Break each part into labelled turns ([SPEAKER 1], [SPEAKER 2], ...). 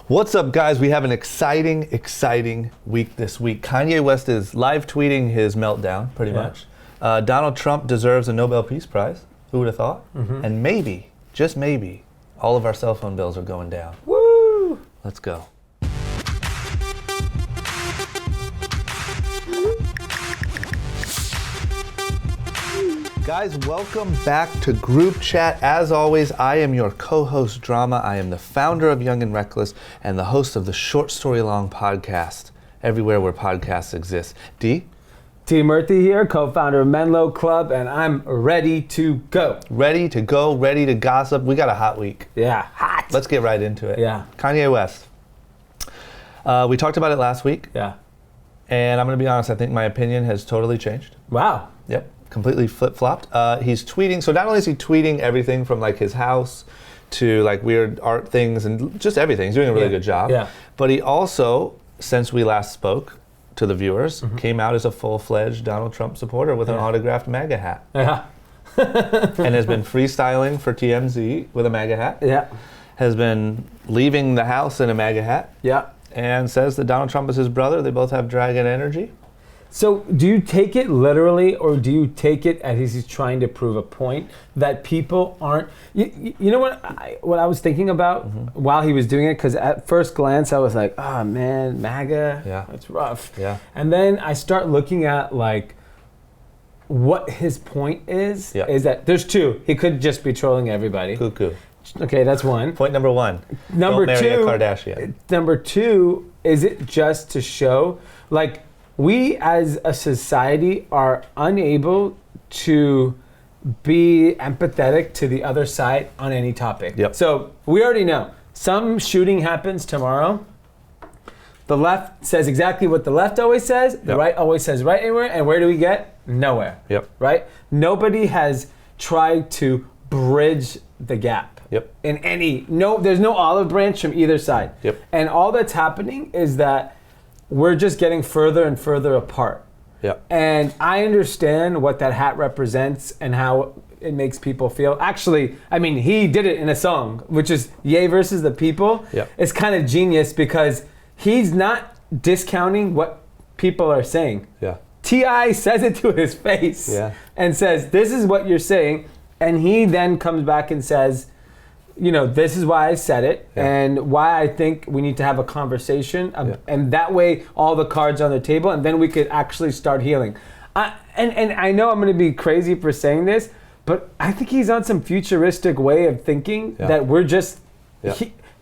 [SPEAKER 1] What's up, guys? We have an exciting week this week. Kanye West is live tweeting his meltdown, pretty much. Donald Trump deserves a Nobel Peace Prize. Who would have thought? Mm-hmm. And maybe, just maybe, all of our cell phone bills are going down.
[SPEAKER 2] Woo!
[SPEAKER 1] Let's go. Guys, welcome back to Group Chat. As always, I am your co-host, Drama. I am the founder of Young and Reckless and the host of the Short Story Long podcast, everywhere where podcasts exist. Dee?
[SPEAKER 2] Dee Murthy here, co-founder of Menlo Club, and I'm ready to go.
[SPEAKER 1] Ready to go, ready to gossip. We got a hot week.
[SPEAKER 2] Yeah, hot.
[SPEAKER 1] Let's get right into it.
[SPEAKER 2] Yeah.
[SPEAKER 1] Kanye West. We talked about it last week.
[SPEAKER 2] Yeah.
[SPEAKER 1] And I'm going to be honest, I think my opinion has totally changed.
[SPEAKER 2] Wow.
[SPEAKER 1] Yep. Completely flip-flopped. He's tweeting, so not only is he tweeting everything from like his house to like weird art things and just everything. He's doing a really good job.
[SPEAKER 2] Yeah.
[SPEAKER 1] But he also, since we last spoke to the viewers, came out as a full-fledged Donald Trump supporter with an autographed MAGA hat.
[SPEAKER 2] Yeah.
[SPEAKER 1] And has been freestyling for TMZ with a MAGA hat.
[SPEAKER 2] Yeah.
[SPEAKER 1] Has been leaving the house in a MAGA hat.
[SPEAKER 2] Yeah.
[SPEAKER 1] And says that Donald Trump is his brother. They both have dragon energy.
[SPEAKER 2] So do you take it literally, or do you take it as he's trying to prove a point that people aren't... You know what I was thinking about while he was doing it? Because at first glance, I was like, oh man, MAGA, that's rough.
[SPEAKER 1] Yeah.
[SPEAKER 2] And then I start looking at like what his point is that there's two. He could just be trolling everybody.
[SPEAKER 1] Cuckoo.
[SPEAKER 2] Okay, that's one.
[SPEAKER 1] Point number one.
[SPEAKER 2] Number
[SPEAKER 1] Don't marry
[SPEAKER 2] two,
[SPEAKER 1] a Kardashian.
[SPEAKER 2] Number two, is it just to show, like, we as a society are unable to be empathetic to the other side on any topic.
[SPEAKER 1] Yep.
[SPEAKER 2] So we already know some shooting happens tomorrow. The left says exactly what the left always says. The right always says right anywhere. And where do we get? Nowhere.
[SPEAKER 1] Yep.
[SPEAKER 2] Right? Nobody has tried to bridge the gap.
[SPEAKER 1] Yep.
[SPEAKER 2] There's no olive branch from either side.
[SPEAKER 1] Yep.
[SPEAKER 2] And all that's happening is that we're just getting further and further apart.
[SPEAKER 1] Yeah.
[SPEAKER 2] And I understand what that hat represents and how it makes people feel. Actually, I mean, he did it in a song, which is Ye versus the People.
[SPEAKER 1] Yeah.
[SPEAKER 2] It's kind of genius because he's not discounting what people are saying.
[SPEAKER 1] Yeah.
[SPEAKER 2] T.I. says it to his face and says, this is what you're saying. And he then comes back and says, you know, this is why I said it and why I think we need to have a conversation. And that way, all the cards on the table, and then we could actually start healing. And I know I'm going to be crazy for saying this, but I think he's on some futuristic way of thinking that we're just...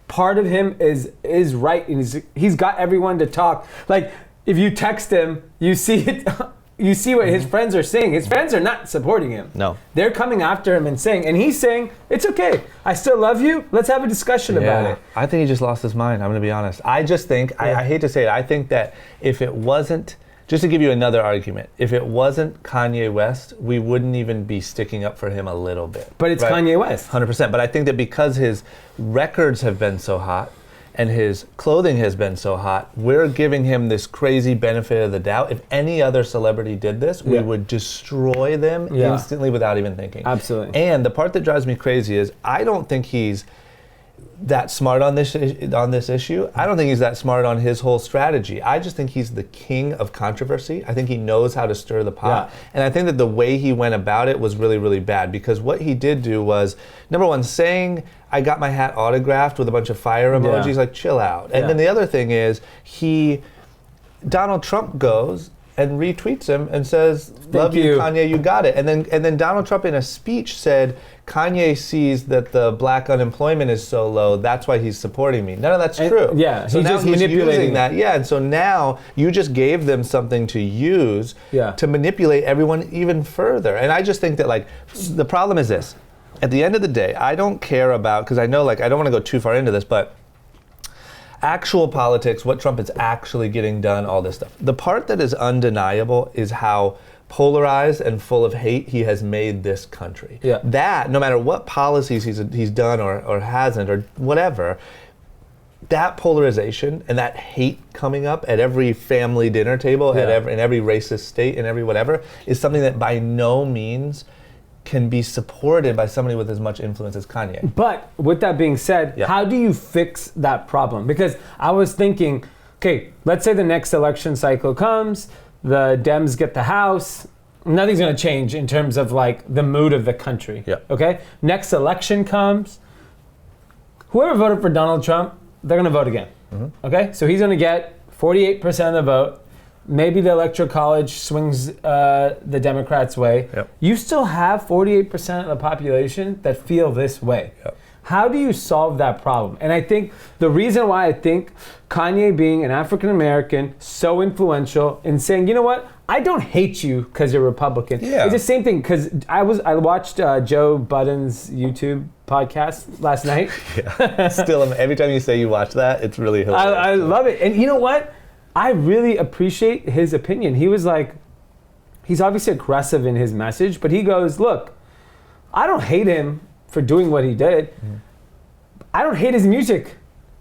[SPEAKER 2] part of him is right, and he's got everyone to talk. Like, if you text him, you see it... You see what his friends are saying. His friends are not supporting him.
[SPEAKER 1] No.
[SPEAKER 2] They're coming after him and he's saying, it's okay. I still love you. Let's have a discussion about it.
[SPEAKER 1] I think he just lost his mind. I'm going to be honest. I just think, I hate to say it, I think that if it wasn't, just to give you another argument, if it wasn't Kanye West, we wouldn't even be sticking up for him a little bit.
[SPEAKER 2] But it's Kanye West.
[SPEAKER 1] 100%. But I think that because his records have been so hot, and his clothing has been so hot, we're giving him this crazy benefit of the doubt. If any other celebrity did this, we would destroy them instantly without even thinking.
[SPEAKER 2] Absolutely.
[SPEAKER 1] And the part that drives me crazy is I don't think he's that smart on this issue. I don't think he's that smart on his whole strategy. I just think he's the king of controversy. I think he knows how to stir the pot. Yeah. And I think that the way he went about it was really, really bad, because what he did do was, number one, saying, I got my hat autographed with a bunch of fire emojis, like, chill out. And then the other thing is, Donald Trump goes and retweets him and says, love you, Kanye, you got it. And then Donald Trump in a speech said, Kanye sees that the black unemployment is so low, that's why he's supporting me. None of that's true.
[SPEAKER 2] Yeah,
[SPEAKER 1] so
[SPEAKER 2] he's
[SPEAKER 1] now
[SPEAKER 2] just
[SPEAKER 1] he's
[SPEAKER 2] manipulating
[SPEAKER 1] using that. Yeah, and so now you just gave them something to use to manipulate everyone even further. And I just think that, like, the problem is this. At the end of the day, I don't care about, because I know, like, I don't want to go too far into this, but actual politics, what Trump is actually getting done, all this stuff. The part that is undeniable is how polarized and full of hate he has made this country. Yeah. That, no matter what policies he's done or hasn't or whatever, that polarization and that hate coming up at every family dinner table, in every racist state, in every whatever, is something that by no means can be supported by somebody with as much influence as Kanye.
[SPEAKER 2] But with that being said, how do you fix that problem? Because I was thinking, okay, let's say the next election cycle comes, the Dems get the House, nothing's going to change in terms of like the mood of the country. Okay? Next election comes, whoever voted for Donald Trump, they're going to vote again. Okay? So he's going to get 48% of the vote. Maybe the Electoral College swings the Democrats' way. You still have 48% of the population that feel this way. How do you solve that problem? And I think the reason why I think Kanye being an African American, so influential in saying, you know what, I don't hate you because you're Republican. It's the same thing, because I watched Joe Budden's YouTube podcast last night.
[SPEAKER 1] Still, every time you say you watch that, it's really hilarious.
[SPEAKER 2] I love it. And you know what? I really appreciate his opinion. He was like, he's obviously aggressive in his message, but he goes, look, I don't hate him for doing what he did. I don't hate his music.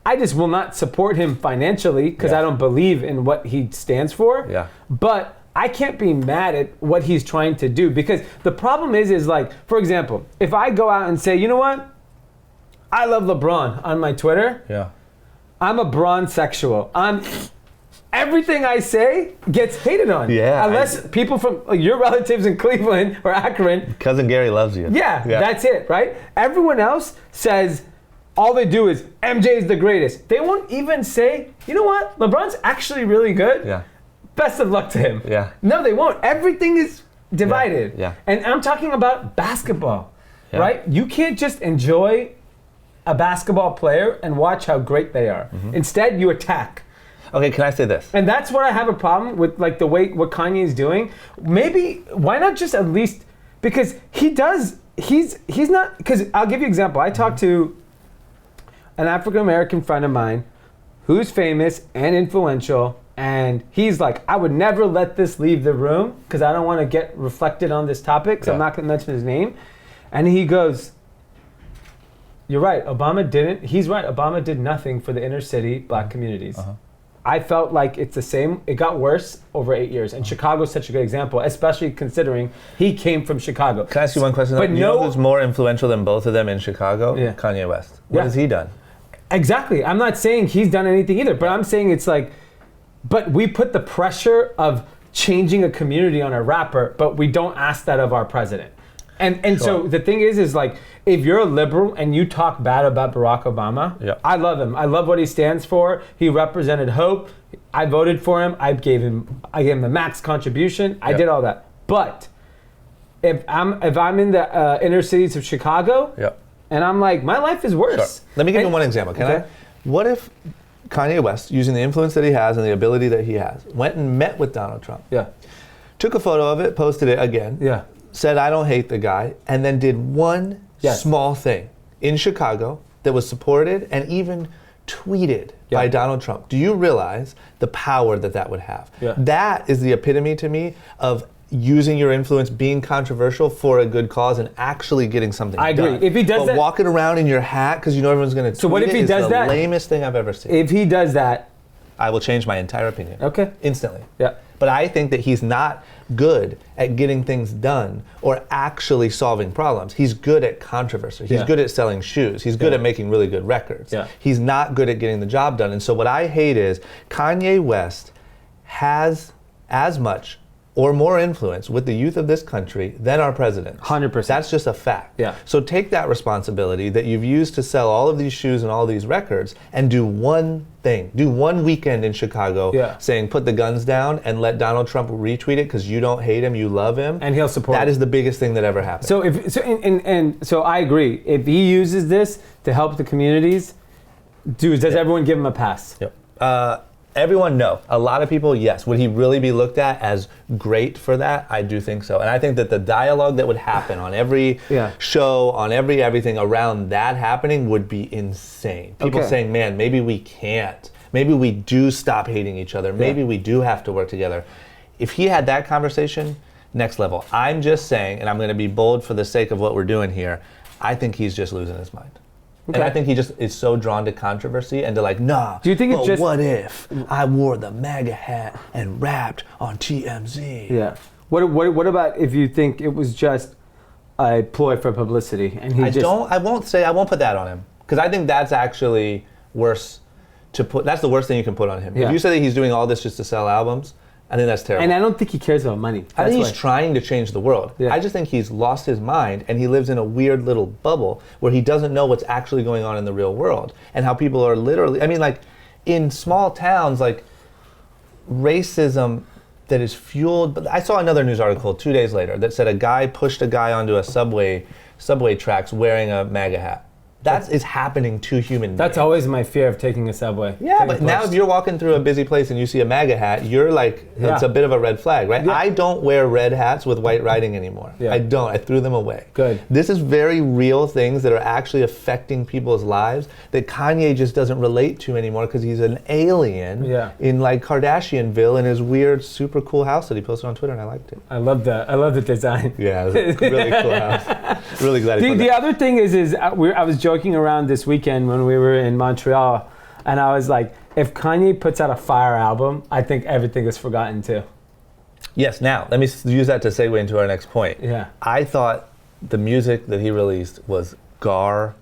[SPEAKER 2] I just will not support him financially because I don't believe in what he stands for. But I can't be mad at what he's trying to do, because the problem is like, for example, if I go out and say, you know what, I love LeBron on my Twitter. I'm a bron-sexual. Everything I say gets hated on. Unless people from your relatives in Cleveland or Akron.
[SPEAKER 1] Cousin Gary loves you.
[SPEAKER 2] That's it, right? Everyone else says, all they do is, MJ is the greatest. They won't even say, you know what, LeBron's actually really good. Best of luck to him. No, they won't. Everything is divided. And I'm talking about basketball, right? You can't just enjoy a basketball player and watch how great they are. Instead, you attack.
[SPEAKER 1] Okay, can I say this?
[SPEAKER 2] And that's where I have a problem with, like, the way what Kanye is doing. Maybe why not just at least, because he's not, because I'll give you an example. I talked to an African American friend of mine who's famous and influential, and he's like, I would never let this leave the room because I don't want to get reflected on this topic, so I'm not going to mention his name. And he goes, you're right, he's right, Obama did nothing for the inner city black communities. I felt like it's the same. It got worse over 8 years. And Chicago's such a good example, especially considering he came from Chicago.
[SPEAKER 1] Can I ask you one question? But you know who's more influential than both of them in Chicago? Kanye West. What has he done?
[SPEAKER 2] Exactly. I'm not saying he's done anything either, but I'm saying it's like, but we put the pressure of changing a community on a rapper, but we don't ask that of our president. And so the thing is like, if you're a liberal and you talk bad about Barack Obama, I love him. I love what he stands for. He represented hope. I voted for him. I gave him the max contribution. I did all that. But if I'm in the inner cities of Chicago, and I'm like, my life is worse.
[SPEAKER 1] Let me give you one example. Can I? What if Kanye West, using the influence that he has and the ability that he has, went and met with Donald Trump? Took a photo of it, posted it again. Said, I don't hate the guy, and then did one small thing in Chicago that was supported and even tweeted by Donald Trump. Do you realize the power that would have? That is the epitome to me of using your influence, being controversial for a good cause, and actually getting something done.
[SPEAKER 2] I agree. If he does that,
[SPEAKER 1] walking around in your hat because you know everyone's going to tweet
[SPEAKER 2] so what if he does that?
[SPEAKER 1] The lamest thing I've ever seen.
[SPEAKER 2] If he does that,
[SPEAKER 1] I will change my entire opinion. Instantly.
[SPEAKER 2] Yeah.
[SPEAKER 1] But I think that he's not good at getting things done or actually solving problems. He's good at controversy. He's good at selling shoes. He's good at making really good records. He's not good at getting the job done. And so what I hate is Kanye West has as much or more influence with the youth of this country than our president.
[SPEAKER 2] 100%.
[SPEAKER 1] That's just a fact. So take that responsibility that you've used to sell all of these shoes and all these records and do one thing. Do one weekend in Chicago saying put the guns down and let Donald Trump retweet it because you don't hate him, you love him.
[SPEAKER 2] And he'll support
[SPEAKER 1] That is the biggest thing that ever happened.
[SPEAKER 2] So I agree. If he uses this to help the communities, does everyone give him a pass?
[SPEAKER 1] Everyone, no. A lot of people, yes. Would he really be looked at as great for that? I do think so. And I think that the dialogue that would happen on every show, on everything around that happening would be insane. People saying, man, maybe we can't. Maybe we do stop hating each other. Maybe we do have to work together. If he had that conversation, next level. I'm just saying, and I'm going to be bold for the sake of what we're doing here, I think he's just losing his mind. And I think he just is so drawn to controversy and to like, nah,
[SPEAKER 2] do you think it's just,
[SPEAKER 1] what if I wore the MAGA hat and rapped on TMZ?
[SPEAKER 2] What about if you think it was just a ploy for publicity, and he
[SPEAKER 1] I won't put that on him, because I think that's actually worse that's the worst thing you can put on him.
[SPEAKER 2] Yeah.
[SPEAKER 1] If you say that he's doing all this just to sell albums, I think that's terrible.
[SPEAKER 2] And I don't think he cares about money.
[SPEAKER 1] I think he's trying to change the world.
[SPEAKER 2] Yeah.
[SPEAKER 1] I just think he's lost his mind, and he lives in a weird little bubble where he doesn't know what's actually going on in the real world, and how people are literally, I mean, like, in small towns, like, racism that is fueled. But I saw another news article 2 days later that said a guy pushed a guy onto a subway tracks wearing a MAGA hat. That is happening to human beings.
[SPEAKER 2] That's always my fear of taking a subway.
[SPEAKER 1] Yeah, but now if you're walking through a busy place and you see a MAGA hat, you're like, it's a bit of a red flag, right? Yeah. I don't wear red hats with white writing anymore. Yeah. I don't. I threw them away.
[SPEAKER 2] Good.
[SPEAKER 1] This is very real things that are actually affecting people's lives that Kanye just doesn't relate to anymore because he's an alien in like Kardashianville in his weird, super cool house that he posted on Twitter, and I liked it.
[SPEAKER 2] I love the design.
[SPEAKER 1] Yeah, it was a really cool house. Really glad he put
[SPEAKER 2] the other thing is I was joking around this weekend when we were in Montreal, and I was like, if Kanye puts out a fire album, I think everything is forgotten too.
[SPEAKER 1] Yes, now, let me use that to segue into our next point.
[SPEAKER 2] Yeah.
[SPEAKER 1] I thought the music that he released was garbage.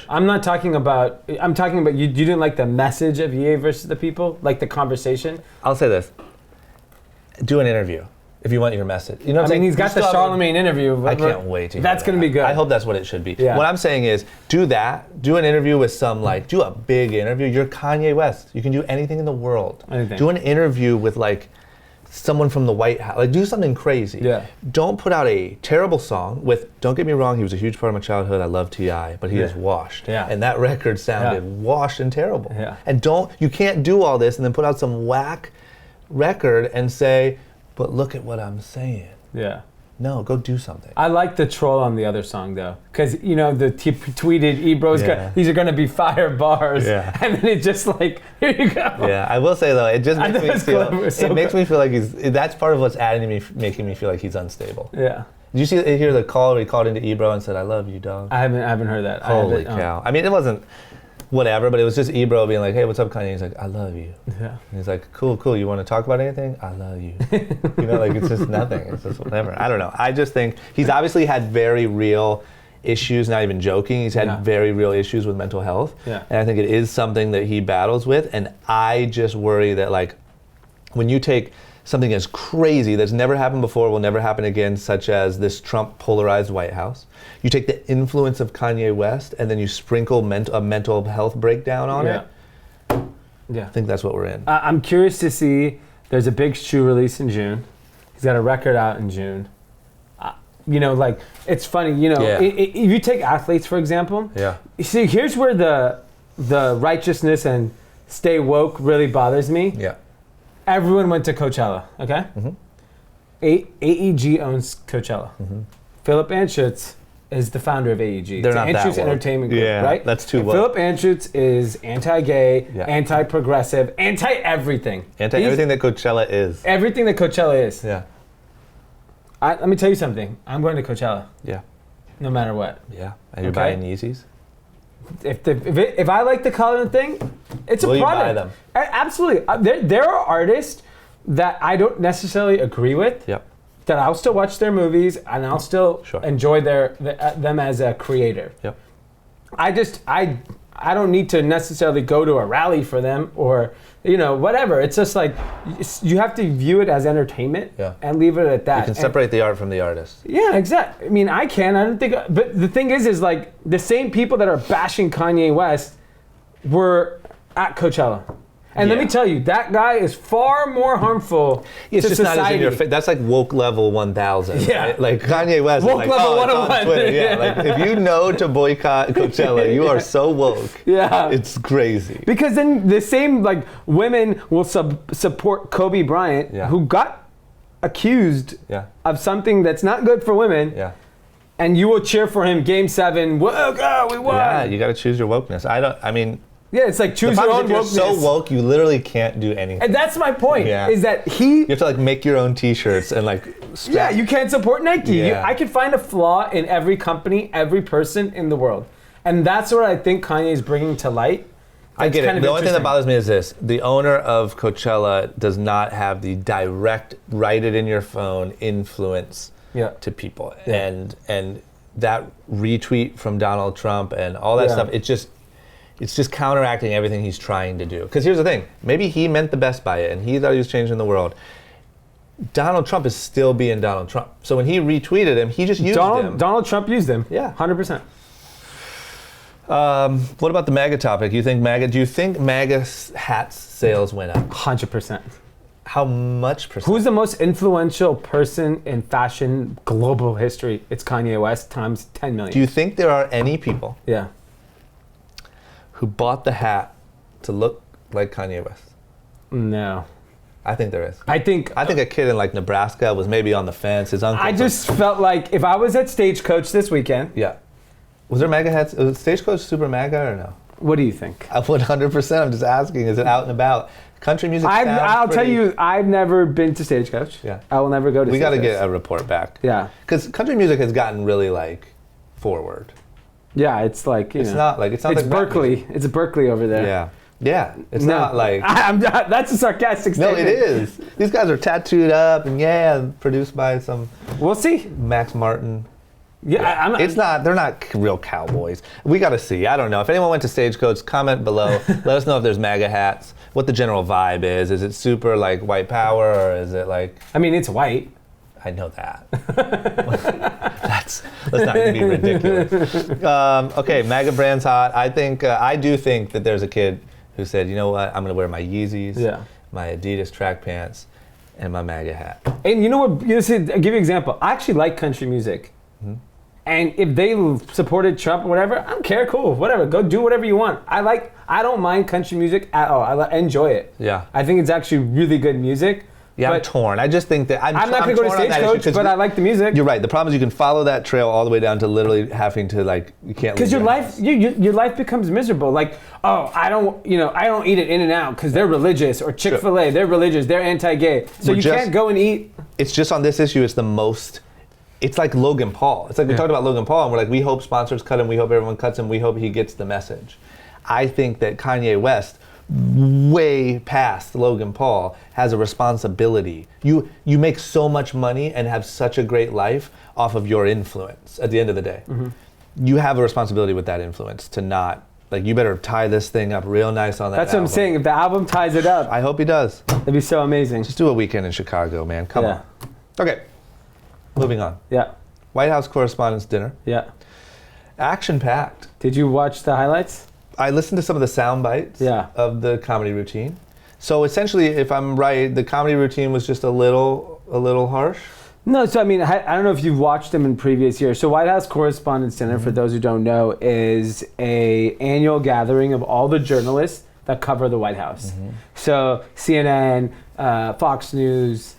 [SPEAKER 2] I'm talking about you didn't like the message of Ye versus the people, like the conversation?
[SPEAKER 1] I'll say this. Do an interview. If you want your message. You know what I'm saying?
[SPEAKER 2] He's got the Charlemagne interview.
[SPEAKER 1] I can't wait to hear
[SPEAKER 2] That's going to be good.
[SPEAKER 1] I hope that's what it should be.
[SPEAKER 2] Yeah.
[SPEAKER 1] What I'm saying is, do that. Do an interview with do a big interview. You're Kanye West. You can do anything in the world.
[SPEAKER 2] Anything.
[SPEAKER 1] Do an interview with like someone from the White House. Like, do something crazy.
[SPEAKER 2] Yeah.
[SPEAKER 1] Don't put out a terrible song with, don't get me wrong, he was a huge part of my childhood. I love T.I., but he is washed.
[SPEAKER 2] Yeah.
[SPEAKER 1] And that record sounded washed and terrible.
[SPEAKER 2] Yeah.
[SPEAKER 1] And you can't do all this and then put out some whack record and say, but look at what I'm saying.
[SPEAKER 2] Yeah.
[SPEAKER 1] No, go do something.
[SPEAKER 2] I like the troll on the other song though, because tweeted Ebro's these are going to be fire bars, and then it's just like, here you go.
[SPEAKER 1] Yeah, I will say though, it just makes me feel. It makes me feel like that's part of what's making me feel like he's unstable.
[SPEAKER 2] Yeah.
[SPEAKER 1] Did you hear the call where he called into Ebro and said, "I love you, dog"?
[SPEAKER 2] I haven't heard that.
[SPEAKER 1] Holy cow! I mean, it wasn't whatever, but it was just Ebro being like, "Hey, what's up, Kanye?" He's like, "I love you."
[SPEAKER 2] Yeah.
[SPEAKER 1] And he's like, "Cool. You want to talk about anything? I love you." You know, like, it's just nothing. It's just whatever. I don't know. I just think he's obviously had very real issues. Not even joking. He's had very real issues with mental health.
[SPEAKER 2] Yeah.
[SPEAKER 1] And I think it is something that he battles with. And I just worry that, like, when you take something as crazy that's never happened before, will never happen again, such as this Trump polarized White House. You take the influence of Kanye West and then you sprinkle a mental health breakdown on it. Yeah. I think that's what we're in.
[SPEAKER 2] I'm curious to see, there's a big shoe release in June. He's got a record out in June. Like, it's funny, if you take athletes, for example, you see, here's where the righteousness and stay woke really bothers me.
[SPEAKER 1] Yeah.
[SPEAKER 2] Everyone went to Coachella, okay?
[SPEAKER 1] Mm-hmm.
[SPEAKER 2] AEG owns Coachella. Mm-hmm. Philip Anschutz is the founder of AEG.
[SPEAKER 1] They're not that woke.
[SPEAKER 2] Entertainment Group, right?
[SPEAKER 1] That's too woke.
[SPEAKER 2] Philip Anschutz is anti-gay, anti-progressive, anti-everything.
[SPEAKER 1] Anti-everything that Coachella is.
[SPEAKER 2] Everything that Coachella is.
[SPEAKER 1] Yeah.
[SPEAKER 2] Let me tell you something. I'm going to Coachella.
[SPEAKER 1] Yeah.
[SPEAKER 2] No matter what.
[SPEAKER 1] Yeah. And you're buying Yeezys?
[SPEAKER 2] If I like the color and thing, it's a product.
[SPEAKER 1] Will you buy them?
[SPEAKER 2] Absolutely. There are artists that I don't necessarily agree with.
[SPEAKER 1] Yep.
[SPEAKER 2] That I'll still watch their movies and I'll still enjoy them as a creator.
[SPEAKER 1] Yep.
[SPEAKER 2] I don't need to necessarily go to a rally for them or whatever. It's just like you have to view it as entertainment and leave it at that.
[SPEAKER 1] You can separate the art from the artist.
[SPEAKER 2] Yeah, exactly. I mean, I can. I don't think. But the thing is like the same people that are bashing Kanye West were at Coachella. And let me tell you, that guy is far more harmful to
[SPEAKER 1] just
[SPEAKER 2] society.
[SPEAKER 1] Not as in your face. That's like woke level 1000.
[SPEAKER 2] Yeah.
[SPEAKER 1] Right? Like Kanye West
[SPEAKER 2] woke
[SPEAKER 1] is like,
[SPEAKER 2] level
[SPEAKER 1] it's on Twitter. Yeah. Like, if you know to boycott Coachella, you are so woke.
[SPEAKER 2] Yeah.
[SPEAKER 1] It's crazy.
[SPEAKER 2] Because then the same women will support Kobe Bryant, who got accused of something that's not good for women.
[SPEAKER 1] Yeah.
[SPEAKER 2] And you will cheer for him, Game 7, woke, we won.
[SPEAKER 1] Yeah, you got to choose your wokeness.
[SPEAKER 2] Yeah, it's like choose your own wokeness.
[SPEAKER 1] You're so woke, you literally can't do anything.
[SPEAKER 2] And that's my point, is that you
[SPEAKER 1] have to make your own t-shirts and strap.
[SPEAKER 2] Yeah, you can't support Nike.
[SPEAKER 1] Yeah.
[SPEAKER 2] I can find a flaw in every company, every person in the world. And that's what I think Kanye is bringing to light.
[SPEAKER 1] I get it. The only thing that bothers me is this. The owner of Coachella does not have the direct, write it in your phone influence to people. And that retweet from Donald Trump and all that stuff, it's just counteracting everything he's trying to do. Because here's the thing, maybe he meant the best by it and he thought he was changing the world. Donald Trump is still being Donald Trump. So when he retweeted him, he just used him.
[SPEAKER 2] Donald Trump used him.
[SPEAKER 1] Yeah.
[SPEAKER 2] 100%.
[SPEAKER 1] What about the MAGA topic? Do you think MAGA hats sales went up?
[SPEAKER 2] 100%.
[SPEAKER 1] How much percent?
[SPEAKER 2] Who's the most influential person in fashion global history? It's Kanye West times 10 million.
[SPEAKER 1] Do you think there are any people
[SPEAKER 2] Yeah.
[SPEAKER 1] who bought the hat to look like Kanye West?
[SPEAKER 2] No.
[SPEAKER 1] I think there is.
[SPEAKER 2] I think
[SPEAKER 1] a kid in like Nebraska was maybe on the fence. His uncle.
[SPEAKER 2] I just felt like if I was at Stagecoach this weekend.
[SPEAKER 1] Yeah. Was there MAGA hats? Was Stagecoach super MAGA or no?
[SPEAKER 2] What do you think?
[SPEAKER 1] 100%. I'm just asking. Is it out and about? Country music.
[SPEAKER 2] I'll tell you, I've never been to Stagecoach.
[SPEAKER 1] Yeah.
[SPEAKER 2] I will never go to.
[SPEAKER 1] We got
[SPEAKER 2] Stagecoach.
[SPEAKER 1] to get a report back.
[SPEAKER 2] Yeah.
[SPEAKER 1] Because country music has gotten really like forward.
[SPEAKER 2] Yeah, it's like
[SPEAKER 1] it's not like
[SPEAKER 2] Berkeley. It's Berkeley over there.
[SPEAKER 1] Yeah. Yeah, it's not like...
[SPEAKER 2] that's a sarcastic statement.
[SPEAKER 1] No, it is. These guys are tattooed up and produced by some...
[SPEAKER 2] We'll see.
[SPEAKER 1] Max Martin.
[SPEAKER 2] Yeah,
[SPEAKER 1] they're not real cowboys. We got to see. I don't know. If anyone went to Stagecoach, comment below. Let us know if there's MAGA hats, what the general vibe is. Is it super like white power or is it like...
[SPEAKER 2] I mean, it's white.
[SPEAKER 1] I know that. Let's not be ridiculous. Okay, MAGA brand's hot. I do think that there's a kid who said, you know what, I'm going to wear my Yeezys, my Adidas track pants, and my MAGA hat.
[SPEAKER 2] And you know what, I'll give you an example. I actually like country music. Mm-hmm. And if they supported Trump or whatever, I don't care, cool, whatever. Go do whatever you want. I don't mind country music at all. I enjoy it.
[SPEAKER 1] Yeah.
[SPEAKER 2] I think it's actually really good music.
[SPEAKER 1] Yeah, I'm torn. I just think that...
[SPEAKER 2] I'm not going to go to Stagecoach, but I like the music.
[SPEAKER 1] You're right. The problem is you can follow that trail all the way down to literally having to like, you can't...
[SPEAKER 2] Because your life becomes miserable. Like, oh, I don't eat at In-N-Out because they're religious, or Chick-fil-A, they're religious, they're anti-gay. So you can't go and eat...
[SPEAKER 1] It's just on this issue, it's the most... It's like Logan Paul. It's like we talked about Logan Paul and we're like, we hope sponsors cut him, we hope everyone cuts him, we hope he gets the message. I think that Kanye West, way past Logan Paul, has a responsibility. You make so much money and have such a great life off of your influence at the end of the day. Mm-hmm. You have a responsibility with that influence to not, like, you better tie this thing up real nice on that
[SPEAKER 2] That's album. What I'm saying. If the album ties it up.
[SPEAKER 1] I hope he does.
[SPEAKER 2] That'd be so amazing.
[SPEAKER 1] Just do a weekend in Chicago, man. Come on. Okay. Moving on.
[SPEAKER 2] Yeah.
[SPEAKER 1] White House Correspondents' Dinner.
[SPEAKER 2] Yeah.
[SPEAKER 1] Action-packed.
[SPEAKER 2] Did you watch the highlights?
[SPEAKER 1] I listened to some of the sound bites of the comedy routine. So essentially, if I'm right, the comedy routine was just a little harsh?
[SPEAKER 2] No, so I mean, I don't know if you've watched them in previous years. So White House Correspondents' Dinner, for those who don't know, is an annual gathering of all the journalists that cover the White House. Mm-hmm. So CNN, Fox News,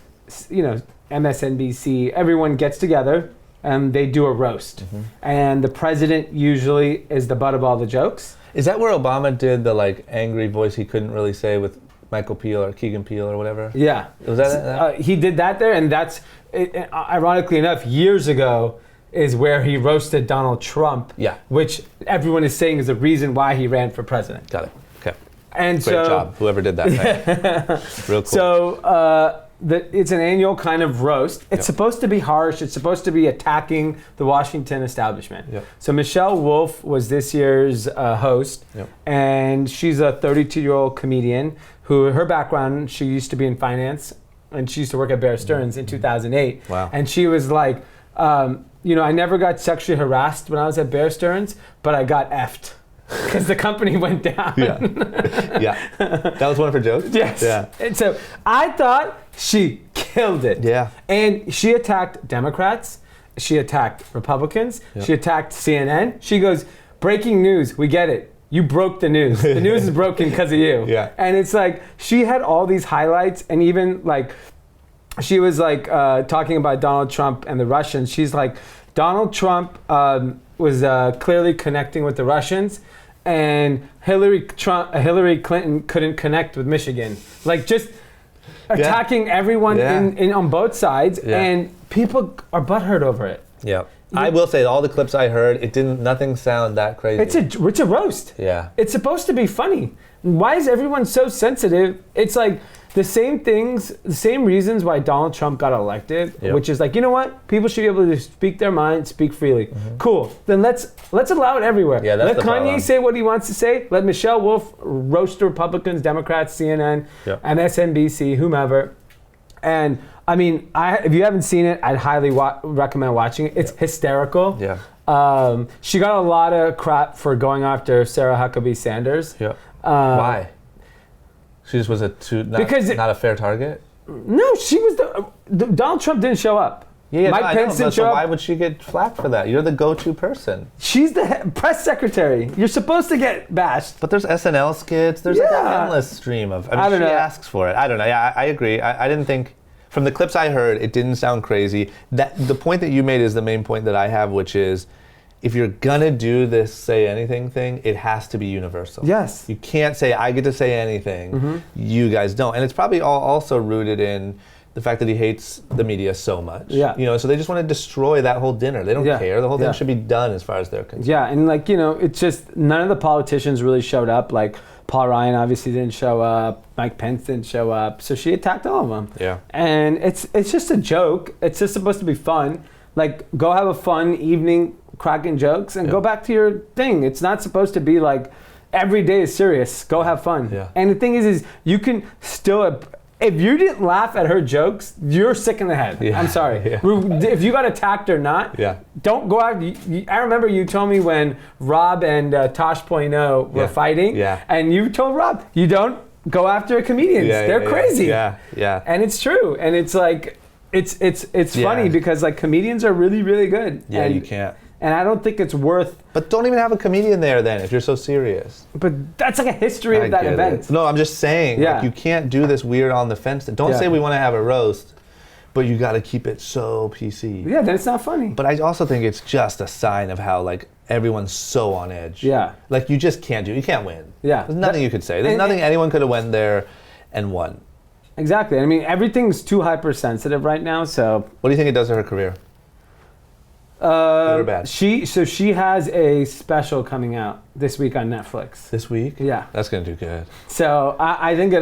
[SPEAKER 2] MSNBC, everyone gets together and they do a roast. Mm-hmm. And the president usually is the butt of all the jokes.
[SPEAKER 1] Is that where Obama did the like angry voice he couldn't really say with Michael Peel or Keegan Peel or whatever?
[SPEAKER 2] Yeah.
[SPEAKER 1] Was that
[SPEAKER 2] he did that there, and that's, ironically enough, years ago is where he roasted Donald Trump, which everyone is saying is the reason why he ran for president.
[SPEAKER 1] Got it. Okay.
[SPEAKER 2] And
[SPEAKER 1] Great job, whoever did that. Real cool.
[SPEAKER 2] So it's an annual kind of roast. It's supposed to be harsh. It's supposed to be attacking the Washington establishment. Yep. So Michelle Wolf was this year's host, and she's a 32-year-old comedian who, her background, she used to be in finance, and she used to work at Bear Stearns in 2008.
[SPEAKER 1] Wow.
[SPEAKER 2] And she was like, I never got sexually harassed when I was at Bear Stearns, but I got effed. Because the company went down.
[SPEAKER 1] That was one of her jokes?
[SPEAKER 2] Yes.
[SPEAKER 1] Yeah.
[SPEAKER 2] And so I thought she killed it.
[SPEAKER 1] Yeah.
[SPEAKER 2] And she attacked Democrats. She attacked Republicans. Yep. She attacked CNN. She goes, breaking news, we get it. You broke the news. The news is broken because of you.
[SPEAKER 1] Yeah.
[SPEAKER 2] And it's like, she had all these highlights, and even like, she was like talking about Donald Trump and the Russians. She's like, Donald Trump was clearly connecting with the Russians, and Hillary Clinton couldn't connect with Michigan. Like, just attacking everyone in on both sides, and people are butthurt over it.
[SPEAKER 1] Yeah. I will say, all the clips I heard, nothing sound that crazy.
[SPEAKER 2] It's a roast.
[SPEAKER 1] Yeah.
[SPEAKER 2] It's supposed to be funny. Why is everyone so sensitive? It's like, the same things, the same reasons why Donald Trump got elected, which is like, you know what? People should be able to speak their mind, speak freely. Cool. Then let's allow it everywhere.
[SPEAKER 1] Yeah, that's
[SPEAKER 2] Let
[SPEAKER 1] the
[SPEAKER 2] Kanye
[SPEAKER 1] problem.
[SPEAKER 2] say what he wants to say. Let Michelle Wolf roast Republicans, Democrats, CNN, MSNBC, whomever. And I mean, if you haven't seen it, I'd highly recommend watching it. It's hysterical.
[SPEAKER 1] Yeah.
[SPEAKER 2] She got a lot of crap for going after Sarah Huckabee Sanders.
[SPEAKER 1] Yeah. Why? She just was not a fair target?
[SPEAKER 2] No, she was Donald Trump didn't show up.
[SPEAKER 1] Yeah,
[SPEAKER 2] Mike Pence didn't show up.
[SPEAKER 1] Why would she get flack for that? You're the go-to person.
[SPEAKER 2] She's the press secretary. You're supposed to get bashed.
[SPEAKER 1] But there's SNL skits. There's like an endless stream of. I mean, she asks for it. I don't know. Yeah, I agree. I didn't think. From the clips I heard, it didn't sound crazy. The point that you made is the main point that I have, which is, if you're gonna do this say anything thing, it has to be universal.
[SPEAKER 2] Yes.
[SPEAKER 1] You can't say, I get to say anything, you guys don't. And it's probably also rooted in the fact that he hates the media so much.
[SPEAKER 2] Yeah.
[SPEAKER 1] You know, so they just want to destroy that whole dinner. They don't care. The whole thing should be done as far as they're concerned.
[SPEAKER 2] Yeah, and like, you know, it's just none of the politicians really showed up. Like Paul Ryan obviously didn't show up. Mike Pence didn't show up. So she attacked all of them.
[SPEAKER 1] Yeah.
[SPEAKER 2] And it's just a joke. It's just supposed to be fun. Like, go have a fun evening cracking jokes and go back to your thing. It's not supposed to be like every day is serious. Go have fun.
[SPEAKER 1] Yeah.
[SPEAKER 2] And the thing is you can still, if you didn't laugh at her jokes, you're sick in the head.
[SPEAKER 1] Yeah.
[SPEAKER 2] I'm sorry. Yeah. If you got attacked or not, don't go out. I remember you told me when Rob and Tosh.0 were fighting, and you told Rob, you don't go after comedians. They're crazy.
[SPEAKER 1] Yeah.
[SPEAKER 2] And it's true. And it's like, it's funny because like comedians are really, really good.
[SPEAKER 1] Yeah,
[SPEAKER 2] and
[SPEAKER 1] you can't.
[SPEAKER 2] And I don't think it's worth.
[SPEAKER 1] But don't even have a comedian there then if you're so serious.
[SPEAKER 2] But that's like a history of that event.
[SPEAKER 1] No, I'm just saying, like, you can't do this weird on the fence thing. Don't say we want to have a roast, but you got to keep it so PC.
[SPEAKER 2] Yeah, then it's not funny.
[SPEAKER 1] But I also think it's just a sign of how like everyone's so on edge.
[SPEAKER 2] Yeah.
[SPEAKER 1] Like you just can't you can't win.
[SPEAKER 2] Yeah.
[SPEAKER 1] There's nothing you could say. There's nothing anyone could have went there and won.
[SPEAKER 2] Exactly. I mean, everything's too hypersensitive right now. So.
[SPEAKER 1] What do you think it does to her career? Good or bad?
[SPEAKER 2] She has a special coming out this week on Netflix.
[SPEAKER 1] This week?
[SPEAKER 2] Yeah.
[SPEAKER 1] That's gonna do good.
[SPEAKER 2] So I think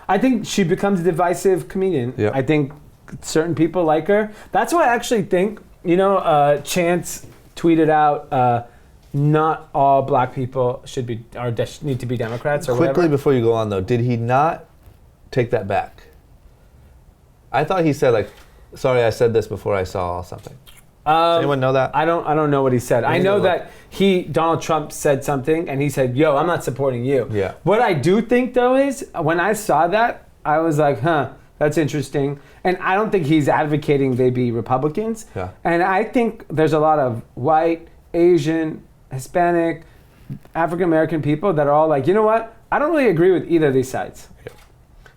[SPEAKER 2] I think she becomes a divisive comedian.
[SPEAKER 1] Yep.
[SPEAKER 2] I think certain people like her. That's why I actually think, you know, Chance tweeted out, not all black people need to be Democrats or
[SPEAKER 1] Quickly
[SPEAKER 2] whatever.
[SPEAKER 1] before you go on though, did he not take that back? I thought he said like, sorry, I said this before I saw something. Does anyone know that?
[SPEAKER 2] I don't know what he said. I know that Donald Trump said something and he said, yo, I'm not supporting you.
[SPEAKER 1] Yeah.
[SPEAKER 2] What I do think though is when I saw that, I was like, that's interesting. And I don't think he's advocating they be Republicans.
[SPEAKER 1] Yeah.
[SPEAKER 2] And I think there's a lot of white, Asian, Hispanic, African American people that are all like, you know what? I don't really agree with either of these sides.
[SPEAKER 1] Yeah.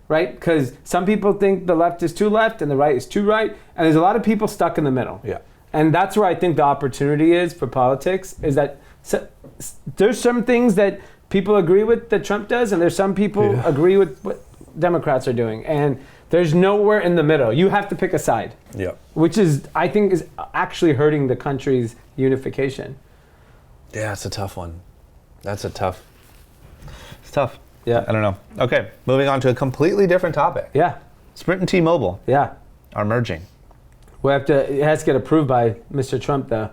[SPEAKER 2] Right? Because some people think the left is too left and the right is too right. And there's a lot of people stuck in the middle.
[SPEAKER 1] Yeah.
[SPEAKER 2] And that's where I think the opportunity is for politics, is that there's some things that people agree with that Trump does, and there's some people agree with what Democrats are doing. And there's nowhere in the middle. You have to pick a side.
[SPEAKER 1] Yeah.
[SPEAKER 2] Which is, I think, is actually hurting the country's unification.
[SPEAKER 1] Yeah, it's a tough one. It's tough.
[SPEAKER 2] Yeah.
[SPEAKER 1] I don't know. Okay, moving on to a completely different topic.
[SPEAKER 2] Yeah.
[SPEAKER 1] Sprint and T-Mobile are merging.
[SPEAKER 2] It has to get approved by Mr. Trump, though.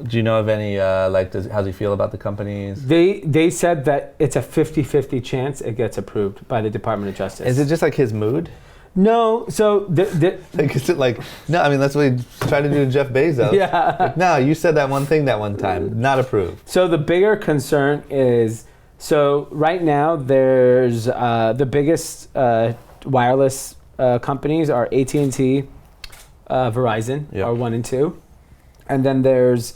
[SPEAKER 1] Do you know of any, how's he feel about the companies?
[SPEAKER 2] They said that it's a 50-50 chance it gets approved by the Department of Justice.
[SPEAKER 1] Is it just like his mood?
[SPEAKER 2] No, so...
[SPEAKER 1] Like, is it like, no, I mean, that's what he tried to do to Jeff Bezos.
[SPEAKER 2] Yeah.
[SPEAKER 1] Like, no, you said that one thing that one time, not approved.
[SPEAKER 2] So the bigger concern is, so right now there's the biggest wireless companies are AT&T, Verizon are 1 and 2. And then there's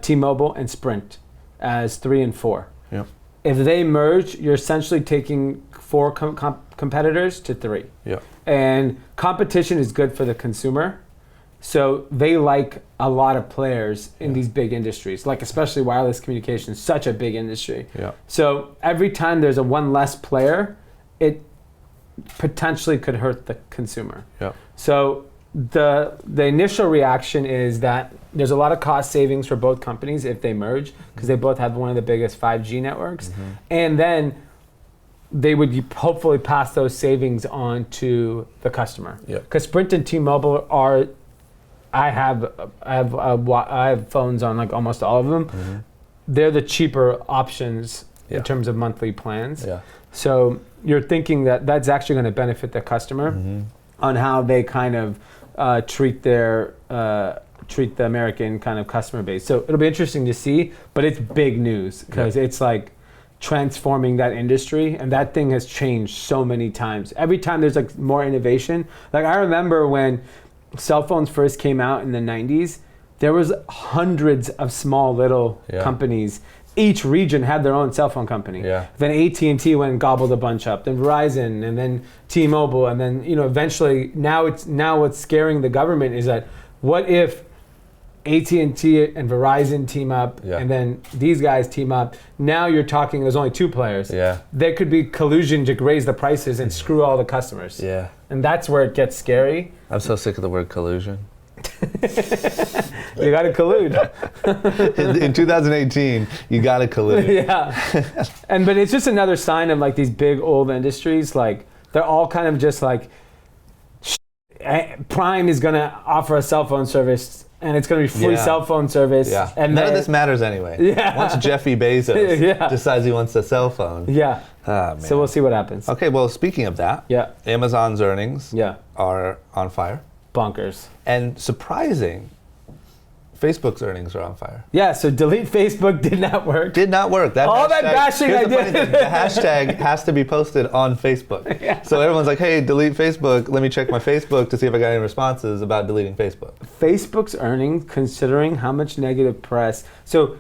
[SPEAKER 2] T-Mobile and Sprint as 3 and 4.
[SPEAKER 1] Yep.
[SPEAKER 2] If they merge, you're essentially taking 4 competitors to 3.
[SPEAKER 1] Yep.
[SPEAKER 2] And competition is good for the consumer. So they like a lot of players in these big industries, like especially wireless communications, such a big industry.
[SPEAKER 1] Yeah.
[SPEAKER 2] So every time there's a one less player, it potentially could hurt the consumer.
[SPEAKER 1] Yep.
[SPEAKER 2] So the initial reaction is that there's a lot of cost savings for both companies if they merge, because they both have one of the biggest 5G networks. Mm-hmm. And then they would hopefully pass those savings on to the customer.
[SPEAKER 1] Yeah.
[SPEAKER 2] Because Sprint and T-Mobile are, I have phones on like almost all of them.
[SPEAKER 1] Mm-hmm.
[SPEAKER 2] They're the cheaper options in terms of monthly plans.
[SPEAKER 1] Yeah.
[SPEAKER 2] So you're thinking that that's actually going to benefit the customer on how they kind of treat the American kind of customer base. So it'll be interesting to see, but it's big news because it's like transforming that industry, and that thing has changed so many times. Every time there's like more innovation. Like I remember when cell phones first came out in the 90s, there was hundreds of small little companies. Each region had their own cell phone company.
[SPEAKER 1] Yeah.
[SPEAKER 2] Then AT&T went and gobbled a bunch up. Then Verizon, and then T-Mobile, and then eventually now what's scaring the government is that what if AT&T and Verizon team up, and then these guys team up? Now you're talking there's only two players.
[SPEAKER 1] Yeah.
[SPEAKER 2] There could be collusion to raise the prices and screw all the customers.
[SPEAKER 1] Yeah.
[SPEAKER 2] And that's where it gets scary.
[SPEAKER 1] I'm so sick of the word collusion.
[SPEAKER 2] You got to collude.
[SPEAKER 1] In 2018, you got to collude.
[SPEAKER 2] Yeah. But it's just another sign of like these big old industries, like they're all kind of just like Prime is going to offer a cell phone service and it's going to be free cell phone service.
[SPEAKER 1] Yeah.
[SPEAKER 2] And
[SPEAKER 1] none of this matters anyway. Yeah. Once Jeffy Bezos decides he wants a cell phone.
[SPEAKER 2] Yeah.
[SPEAKER 1] Ah, man.
[SPEAKER 2] So we'll see what happens.
[SPEAKER 1] Okay, well, speaking of that, Amazon's earnings are on fire.
[SPEAKER 2] Bonkers.
[SPEAKER 1] And surprising, Facebook's earnings are on fire.
[SPEAKER 2] Yeah, so delete Facebook did not work.
[SPEAKER 1] Did not work.
[SPEAKER 2] All that bashing I did.
[SPEAKER 1] The hashtag has to be posted on Facebook. Yeah. So everyone's like, hey, delete Facebook. Let me check my Facebook to see if I got any responses about deleting Facebook.
[SPEAKER 2] Facebook's earnings, considering how much negative press. So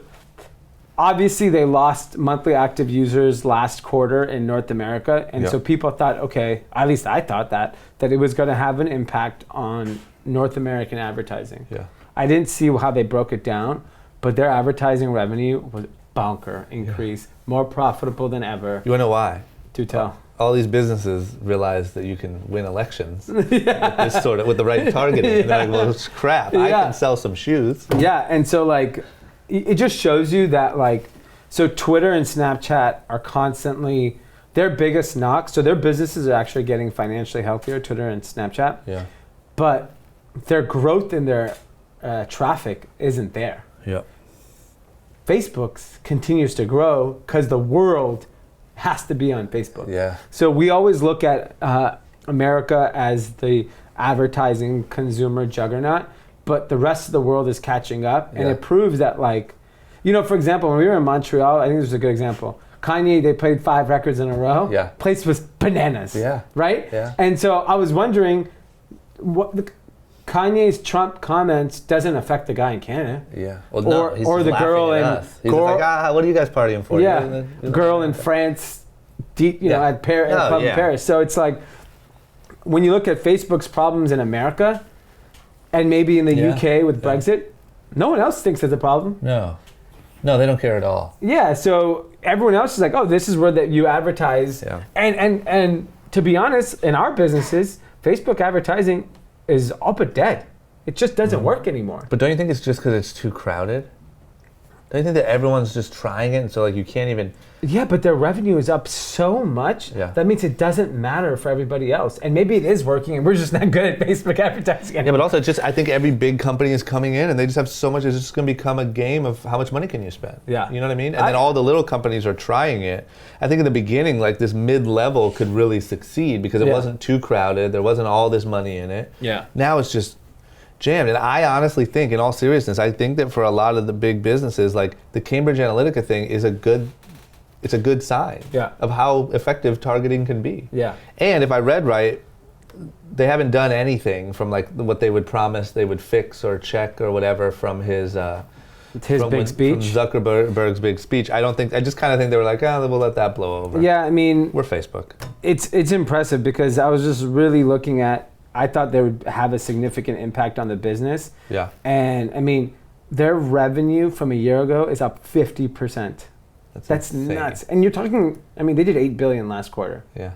[SPEAKER 2] obviously they lost monthly active users last quarter in North America. And so people thought, okay, at least I thought that it was going to have an impact on North American advertising.
[SPEAKER 1] Yeah.
[SPEAKER 2] I didn't see how they broke it down, but their advertising revenue was bonker increase, more profitable than ever.
[SPEAKER 1] You want to know why?
[SPEAKER 2] Do tell.
[SPEAKER 1] All these businesses realize that you can win elections with this sort of, with the right targeting. And they're like, well, it's crap. I can sell some shoes.
[SPEAKER 2] Yeah, and so like, it just shows you that like, so Twitter and Snapchat are constantly, their biggest knock, so their businesses are actually getting financially healthier, Twitter and Snapchat.
[SPEAKER 1] Yeah.
[SPEAKER 2] But their growth in their traffic isn't there.
[SPEAKER 1] Yep.
[SPEAKER 2] Facebook's continues to grow because the world has to be on Facebook.
[SPEAKER 1] Yeah.
[SPEAKER 2] So we always look at America as the advertising consumer juggernaut, but the rest of the world is catching up, and it proves that, like, for example, when we were in Montreal, I think this is a good example. Kanye, they played 5 records in a row.
[SPEAKER 1] Yeah.
[SPEAKER 2] Place was bananas.
[SPEAKER 1] Yeah.
[SPEAKER 2] Right?
[SPEAKER 1] Yeah.
[SPEAKER 2] And so I was wondering, Kanye's Trump comments doesn't affect the guy in Canada.
[SPEAKER 1] Yeah. Well, no, he's
[SPEAKER 2] or the girl in
[SPEAKER 1] he's like, what are you guys partying for?
[SPEAKER 2] Yeah. Girl in France, at Club in Paris. So it's like, when you look at Facebook's problems in America, and maybe in the UK with Brexit, no one else thinks there's a problem.
[SPEAKER 1] No, they don't care at all.
[SPEAKER 2] Yeah. So everyone else is like, oh, this is where that you advertise. Yeah. And to be honest, in our businesses, Facebook advertising is all but dead. It just doesn't work anymore.
[SPEAKER 1] But don't you think it's just because it's too crowded? Don't you think that everyone's just trying it, and so like you can't even...
[SPEAKER 2] Yeah, but their revenue is up so much, that means it doesn't matter for everybody else. And maybe it is working, and we're just not good at Facebook advertising anymore.
[SPEAKER 1] Yeah, but also it's just, I think every big company is coming in, and they just have so much, it's just going to become a game of how much money can you spend.
[SPEAKER 2] Yeah.
[SPEAKER 1] You know what I mean? And then all the little companies are trying it. I think in the beginning, like this mid-level could really succeed because it wasn't too crowded, there wasn't all this money in it.
[SPEAKER 2] Yeah.
[SPEAKER 1] Now it's just jammed. And I honestly think, in all seriousness, I think that for a lot of the big businesses, like the Cambridge Analytica thing is a good sign of how effective targeting can be.
[SPEAKER 2] Yeah.
[SPEAKER 1] And if I read right, they haven't done anything from like what they would promise they would fix or check or whatever from his
[SPEAKER 2] big speech.
[SPEAKER 1] From Zuckerberg's big speech. I just kind of think they were like, we'll let that blow over.
[SPEAKER 2] Yeah, I mean,
[SPEAKER 1] we're Facebook.
[SPEAKER 2] It's impressive because I was just really looking at, I thought they would have a significant impact on the business.
[SPEAKER 1] Yeah.
[SPEAKER 2] And I mean, their revenue from a year ago is up 50%. That's nuts. And you're talking, I mean, they did $8 billion last quarter.
[SPEAKER 1] Yeah.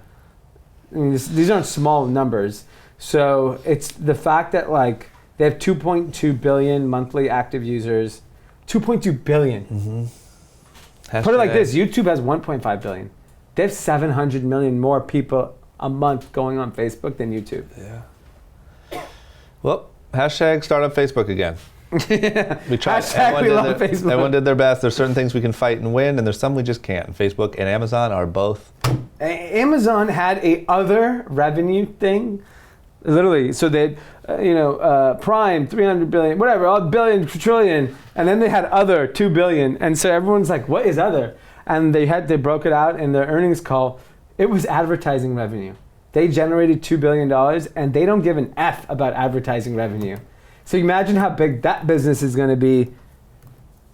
[SPEAKER 2] I mean, these aren't small numbers. So it's the fact that like they have 2.2 billion monthly active users. 2.2 billion.
[SPEAKER 1] Mm-hmm.
[SPEAKER 2] Put it like this, YouTube has 1.5 billion. They have 700 million more people a month going on Facebook than YouTube.
[SPEAKER 1] Yeah. Well, hashtag start up Facebook again. We tried. Everyone did their best. There's certain things we can fight and win, and there's some we just can't. Facebook and Amazon are both.
[SPEAKER 2] Amazon had a other revenue thing, literally. So they, Prime 300 billion, whatever, all billion, trillion, and then they had other 2 billion, and so everyone's like, what is other? And they broke it out in their earnings call. It was advertising revenue. They generated $2 billion, and they don't give an F about advertising revenue. So imagine how big that business is going to be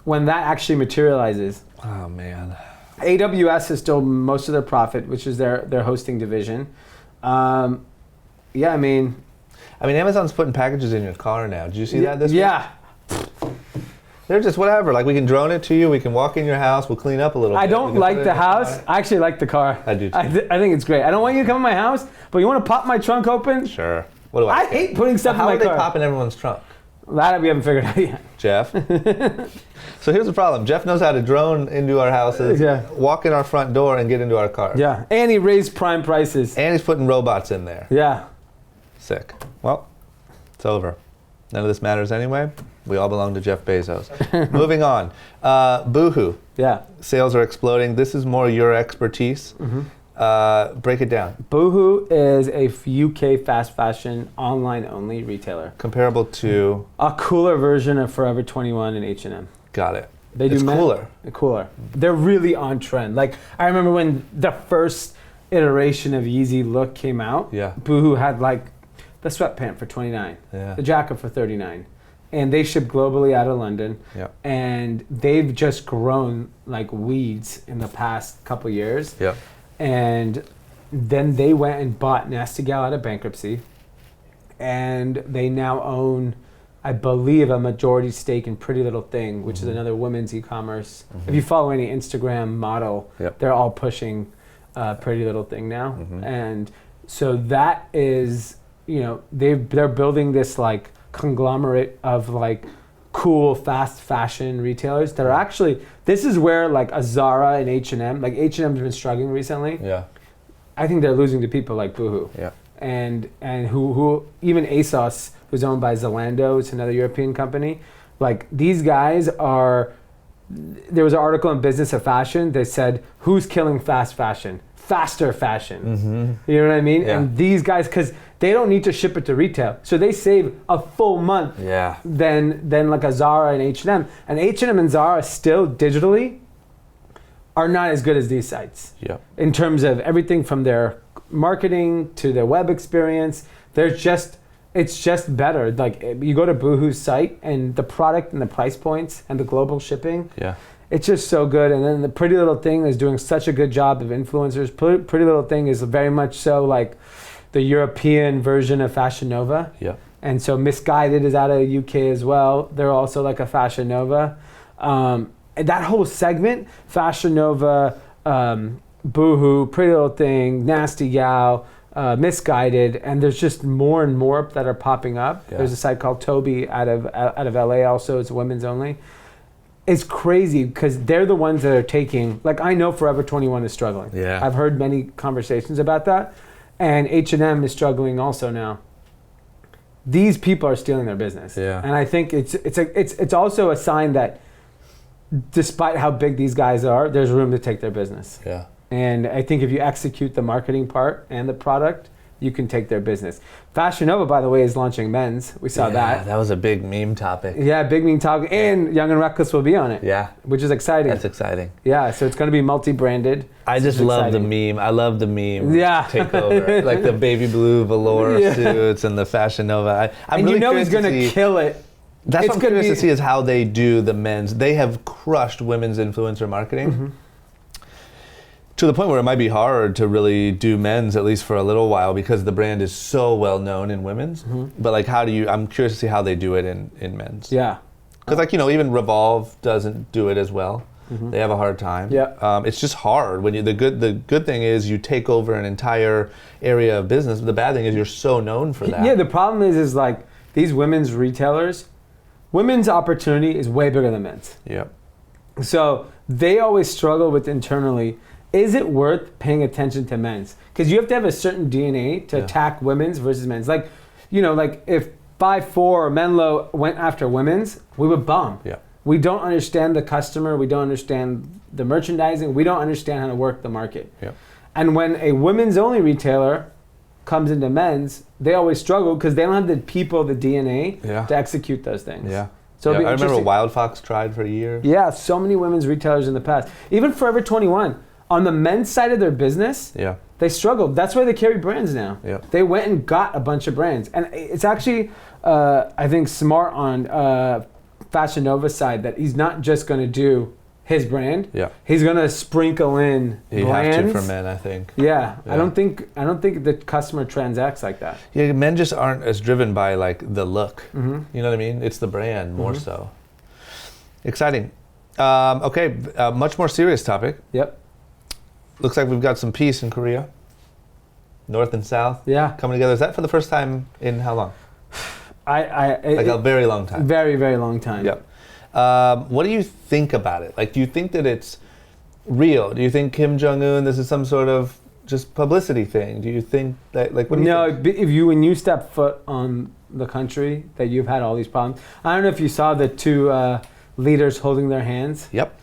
[SPEAKER 2] when that actually materializes.
[SPEAKER 1] Oh, man.
[SPEAKER 2] AWS is still most of their profit, which is their hosting division. Yeah, I mean,
[SPEAKER 1] Amazon's putting packages in your car now. Did you see that this week?
[SPEAKER 2] Yeah.
[SPEAKER 1] They're just whatever. Like, we can drone it to you. We can walk in your house. We'll clean up a little bit.
[SPEAKER 2] I don't like the house. I actually like the car.
[SPEAKER 1] I do too.
[SPEAKER 2] I think it's great. I don't want you to come in my house, but you want to pop my trunk open?
[SPEAKER 1] Sure. What do
[SPEAKER 2] I hate putting stuff in my car.
[SPEAKER 1] How are they popping everyone's trunk?
[SPEAKER 2] That we haven't figured out yet.
[SPEAKER 1] Jeff. So here's the problem. Jeff knows how to drone into our houses, walk in our front door, and get into our car.
[SPEAKER 2] Yeah. And he raised Prime prices.
[SPEAKER 1] And he's putting robots in there.
[SPEAKER 2] Yeah.
[SPEAKER 1] Sick. Well, it's over. None of this matters anyway. We all belong to Jeff Bezos. Moving on. Boohoo.
[SPEAKER 2] Yeah.
[SPEAKER 1] Sales are exploding. This is more your expertise. Mm-hmm. Break it down.
[SPEAKER 2] Boohoo is a UK fast fashion online only retailer.
[SPEAKER 1] Comparable to?
[SPEAKER 2] A cooler version of Forever 21 and H&M.
[SPEAKER 1] Got it.
[SPEAKER 2] It's
[SPEAKER 1] cooler.
[SPEAKER 2] Cooler. They're really on trend. Like, I remember when the first iteration of Yeezy look came out.
[SPEAKER 1] Yeah.
[SPEAKER 2] Boohoo had like the sweatpant for $29, the jacket for $39, and they ship globally out of London.
[SPEAKER 1] Yeah.
[SPEAKER 2] And they've just grown like weeds in the past couple years.
[SPEAKER 1] Yeah.
[SPEAKER 2] And then they went and bought Nasty Gal out of bankruptcy, and they now own, I believe, a majority stake in Pretty Little Thing, which is another women's e-commerce. If you follow any Instagram model, they're all pushing Pretty Little Thing now. And so that is, they're building this like conglomerate of like cool fast fashion retailers that are actually, this is where like a Zara and H&M, like H&M's been struggling recently.
[SPEAKER 1] Yeah.
[SPEAKER 2] I think they're losing to people like Boohoo.
[SPEAKER 1] Yeah.
[SPEAKER 2] And who even ASOS, who's owned by Zalando, it's another European company. Like, these guys are, there was an article in Business of Fashion that said, who's killing fast fashion? Faster fashion. You know what I mean?
[SPEAKER 1] Yeah.
[SPEAKER 2] And these guys, because they don't need to ship it to retail, so they save a full month than like a Zara and H&M. And H&M and Zara still digitally are not as good as these sites.
[SPEAKER 1] Yeah. In
[SPEAKER 2] terms of everything from their marketing to their web experience. It's just better. Like, you go to Boohoo's site and the product and the price points and the global shipping.
[SPEAKER 1] Yeah.
[SPEAKER 2] It's just so good. And then the Pretty Little Thing is doing such a good job of influencers. Pretty Little Thing is very much so like the European version of Fashion Nova.
[SPEAKER 1] Yeah.
[SPEAKER 2] And so Misguided is out of the UK as well. They're also like a Fashion Nova. And that whole segment, Fashion Nova, Boohoo, Pretty Little Thing, Nasty Gal, Misguided, and there's just more and more that are popping up. Yeah. There's a site called Toby out of LA also. It's women's only. It's crazy because they're the ones that are taking, like, I know Forever 21 is struggling.
[SPEAKER 1] Yeah.
[SPEAKER 2] I've heard many conversations about that. And H&M is struggling also now. These people are stealing their business.
[SPEAKER 1] Yeah.
[SPEAKER 2] And I think it's also a sign that despite how big these guys are, there's room to take their business.
[SPEAKER 1] Yeah.
[SPEAKER 2] And I think if you execute the marketing part and the product, you can take their business. Fashion Nova, by the way, is launching men's. We saw that.
[SPEAKER 1] That was a big meme topic.
[SPEAKER 2] Yeah, big meme topic. And Young and Reckless will be on it.
[SPEAKER 1] Yeah.
[SPEAKER 2] Which is exciting.
[SPEAKER 1] That's exciting.
[SPEAKER 2] Yeah, so it's going to be multi-branded.
[SPEAKER 1] I just love the meme. I love the meme.
[SPEAKER 2] Yeah.
[SPEAKER 1] Takeover. Like the baby blue velour suits and the Fashion Nova. I'm
[SPEAKER 2] and
[SPEAKER 1] really
[SPEAKER 2] he's going to kill it.
[SPEAKER 1] That's what I'm curious to see is how they do the men's. They have crushed women's influencer marketing. To the point where it might be hard to really do men's, at least for a little while, because the brand is so well known in women's. But like, I'm curious to see how they do it in men's.
[SPEAKER 2] Yeah.
[SPEAKER 1] Because like, even Revolve doesn't do it as well. They have a hard time.
[SPEAKER 2] Yeah.
[SPEAKER 1] It's just hard when the good thing is you take over an entire area of business. But the bad thing is you're so known for that.
[SPEAKER 2] Yeah, the problem is like these women's retailers, women's opportunity is way bigger than men's.
[SPEAKER 1] Yep.
[SPEAKER 2] So they always struggle with internally is it worth paying attention to men's? Because you have to have a certain DNA to attack women's versus men's. Like, like if 5'4" Menlo went after women's, we would bomb.
[SPEAKER 1] Yeah.
[SPEAKER 2] We don't understand the customer. We don't understand the merchandising. We don't understand how to work the market.
[SPEAKER 1] Yeah.
[SPEAKER 2] And when a women's only retailer comes into men's, they always struggle because they don't have the people, the DNA to execute those things.
[SPEAKER 1] Yeah.
[SPEAKER 2] So
[SPEAKER 1] I remember Wild Fox tried for a year.
[SPEAKER 2] Yeah, so many women's retailers in the past. Even Forever 21, on the men's side of their business, they struggled. That's why they carry brands now.
[SPEAKER 1] Yeah.
[SPEAKER 2] They went and got a bunch of brands. And it's actually, I think, smart on Fashion Nova's side that he's not just going to do his brand.
[SPEAKER 1] Yeah.
[SPEAKER 2] He's going to sprinkle in brands.
[SPEAKER 1] Have to for men, I think.
[SPEAKER 2] Yeah. I don't think the customer transacts like that.
[SPEAKER 1] Yeah, men just aren't as driven by like the look. Mm-hmm. You know what I mean? It's the brand more so. Exciting. Okay, much more serious topic.
[SPEAKER 2] Yep.
[SPEAKER 1] Looks like we've got some peace in Korea. North and South.
[SPEAKER 2] Yeah.
[SPEAKER 1] Coming together. Is that for the first time in how long? A very long time.
[SPEAKER 2] Very, very long time.
[SPEAKER 1] Yep. What do you think about it? Like, do you think that it's real? Do you think Kim Jong Un, this is some sort of just publicity thing? Do you think that, like, what do you think?
[SPEAKER 2] No, when you step foot on the country, that you've had all these problems. I don't know if you saw the two leaders holding their hands.
[SPEAKER 1] Yep.